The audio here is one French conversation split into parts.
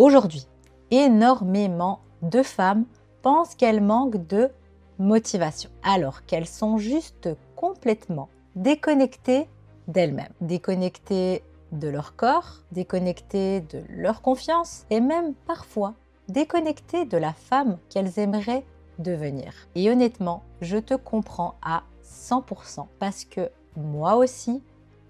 Aujourd'hui, énormément de femmes pensent qu'elles manquent de motivation, alors qu'elles sont juste complètement déconnectées d'elles-mêmes, déconnectées de leur corps, déconnectées de leur confiance et même parfois déconnectées de la femme qu'elles aimeraient devenir. Et honnêtement, je te comprends à 100% parce que moi aussi,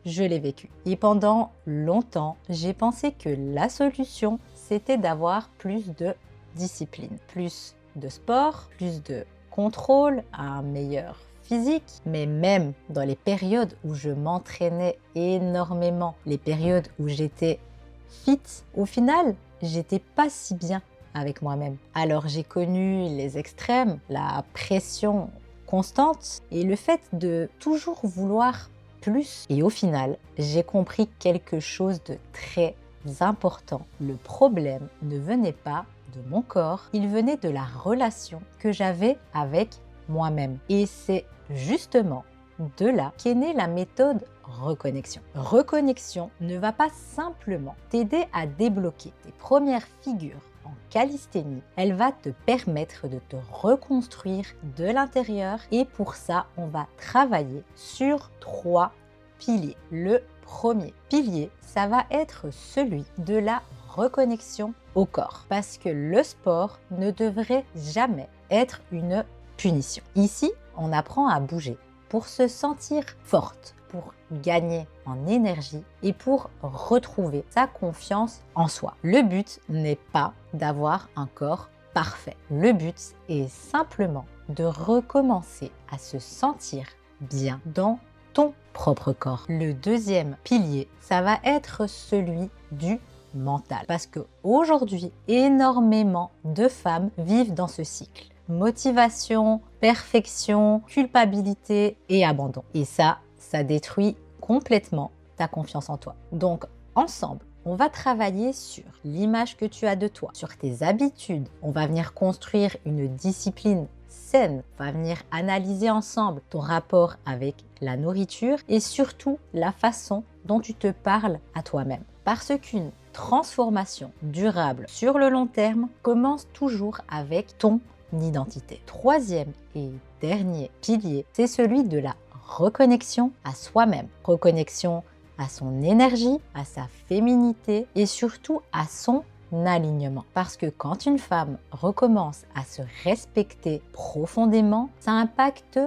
je l'ai vécu. Et pendant longtemps, j'ai pensé que la solution, c'était d'avoir plus de discipline, plus de sport, plus de contrôle, un meilleur physique. Mais même dans les périodes où je m'entraînais énormément, les périodes où j'étais fit, au final, j'étais pas si bien avec moi-même. Alors j'ai connu les extrêmes, la pression constante et le fait de toujours vouloir plus. Et au final, j'ai compris quelque chose de très important. Le problème ne venait pas de mon corps, il venait de la relation que j'avais avec moi-même. Et c'est justement de là qu'est née la méthode reconnexion. Reconnexion ne va pas simplement t'aider à débloquer tes premières figures en calisthénie, elle va te permettre de te reconstruire de l'intérieur et pour ça, on va travailler sur 3 piliers. Le premier pilier, ça va être celui de la reconnexion au corps parce que le sport ne devrait jamais être une punition. Ici, on apprend à bouger pour se sentir forte, pour gagner en énergie et pour retrouver sa confiance en soi. Le but n'est pas d'avoir un corps parfait. Le but est simplement de recommencer à se sentir bien dans ton propre corps. Le deuxième pilier, ça va être celui du mental. Parce qu'aujourd'hui, énormément de femmes vivent dans ce cycle. Motivation, perfection, culpabilité et abandon. Et ça détruit complètement ta confiance en toi. Donc, ensemble, on va travailler sur l'image que tu as de toi, sur tes habitudes. On va venir construire une discipline saine. On va venir analyser ensemble ton rapport avec la nourriture et surtout la façon dont tu te parles à toi-même. Parce qu'une transformation durable sur le long terme commence toujours avec ton identité. Troisième et dernier pilier, c'est celui de la reconnexion à soi-même. Reconnexion à son énergie, à sa féminité et surtout à son alignement. Parce que quand une femme recommence à se respecter profondément, ça impacte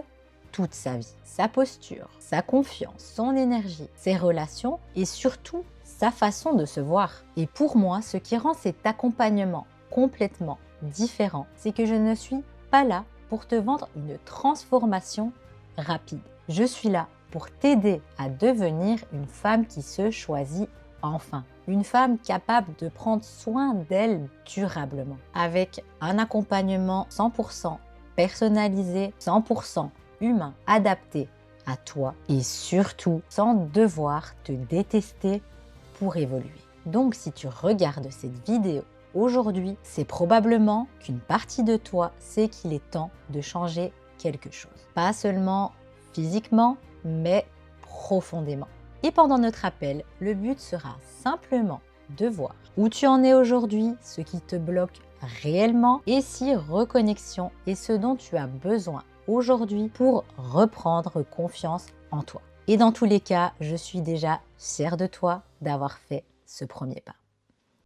toute sa vie, sa posture, sa confiance, son énergie, ses relations et surtout sa façon de se voir. Et pour moi, ce qui rend cet accompagnement complètement différent, c'est que je ne suis pas là pour te vendre une transformation rapide. Je suis là pour t'aider à devenir une femme qui se choisit enfin. Une femme capable de prendre soin d'elle durablement. Avec un accompagnement 100% personnalisé, 100% humain, adapté à toi et surtout sans devoir te détester pour évoluer. Donc si tu regardes cette vidéo aujourd'hui, c'est probablement qu'une partie de toi sait qu'il est temps de changer quelque chose. Pas seulement physiquement, mais profondément. Et pendant notre appel, le but sera simplement de voir où tu en es aujourd'hui, ce qui te bloque réellement et si reconnexion est ce dont tu as besoin aujourd'hui pour reprendre confiance en toi. Et dans tous les cas, je suis déjà fière de toi d'avoir fait ce premier pas.